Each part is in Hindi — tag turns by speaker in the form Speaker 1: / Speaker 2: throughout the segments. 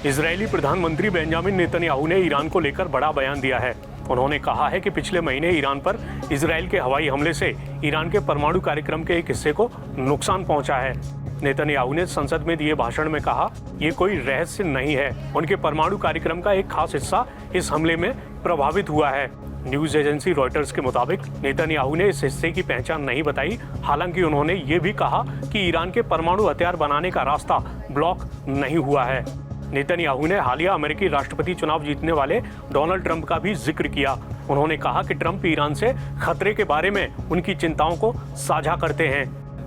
Speaker 1: इजरायली प्रधानमंत्री बेंजामिन नेतन्याहू ने ईरान को लेकर बड़ा बयान दिया है। उन्होंने कहा है कि पिछले महीने ईरान पर इजरायल के हवाई हमले से ईरान के परमाणु कार्यक्रम के एक हिस्से को नुकसान पहुंचा है। नेतन्याहू ने संसद में दिए भाषण में कहा, ये कोई रहस्य नहीं है। उनके परमाणु कार्यक्रम का एक खास हिस्सा इस हमले में प्रभावित हुआ है। न्यूज एजेंसी रॉयटर्स के मुताबिक नेतन्याहू ने इस हिस्से की पहचान नहीं बताई। हालांकि उन्होंने ये भी कहा कि ईरान के परमाणु हथियार बनाने का रास्ता ब्लॉक नहीं हुआ है। नेतन्याहू ने हालिया अमेरिकी राष्ट्रपति चुनाव जीतने वाले डोनाल्ड ट्रंप का भी जिक्र किया। उन्होंने कहा कि ट्रंप ईरान से खतरे के बारे में उनकी चिंताओं को साझा करते हैं।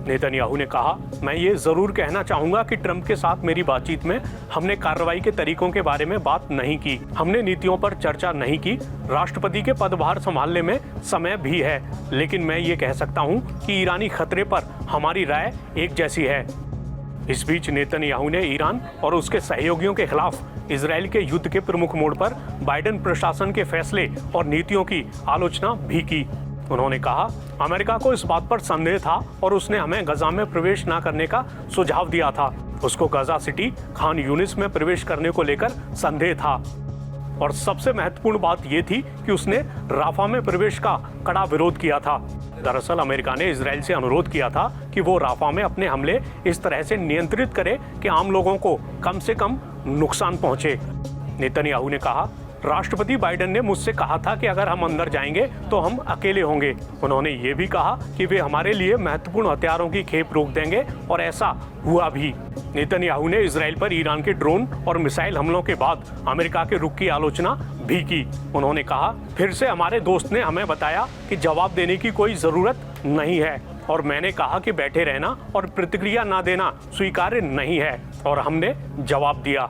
Speaker 1: नेतन्याहू ने कहा, मैं ये जरूर कहना चाहूंगा कि ट्रंप के साथ मेरी बातचीत में हमने कार्रवाई के तरीकों के बारे में बात नहीं की। हमने नीतियों पर चर्चा नहीं की। राष्ट्रपति के पदभार संभालने में समय भी है, लेकिन मैं ये कह सकता हूँ कि ईरानी खतरे पर हमारी राय एक जैसी है। इस बीच नेतन्याहू ने ईरान और उसके सहयोगियों के खिलाफ इजरायल के युद्ध के प्रमुख मोड़ पर बाइडेन प्रशासन के फैसले और नीतियों की आलोचना भी की। उन्होंने कहा, अमेरिका को इस बात पर संदेह था और उसने हमें गजा में प्रवेश न करने का सुझाव दिया था। उसको गजा सिटी, खान यूनिस में प्रवेश करने को लेकर संदेह था और सबसे महत्वपूर्ण बात यह थी कि उसने राफा में प्रवेश का कड़ा विरोध किया था। दरअसल अमेरिका ने इजरायल से अनुरोध किया था कि वो राफा में अपने हमले इस तरह से नियंत्रित करे कि आम लोगों को कम से कम नुकसान पहुंचे। नेतन्याहू ने कहा, राष्ट्रपति बाइडेन ने मुझसे कहा था कि अगर हम अंदर जाएंगे तो हम अकेले होंगे। उन्होंने ये भी कहा कि वे हमारे लिए महत्वपूर्ण हथियारों की खेप रोक देंगे और ऐसा हुआ भी। नेतन्याहू ने इजरायल पर ईरान के ड्रोन और मिसाइल हमलों के बाद अमेरिका के रुख की आलोचना भी की। उन्होंने कहा, फिर से हमारे दोस्त ने हमें बताया कि जवाब देने की कोई जरूरत नहीं है और मैंने कहा कि बैठे रहना और प्रतिक्रिया न देना स्वीकार्य नहीं है और हमने जवाब दिया।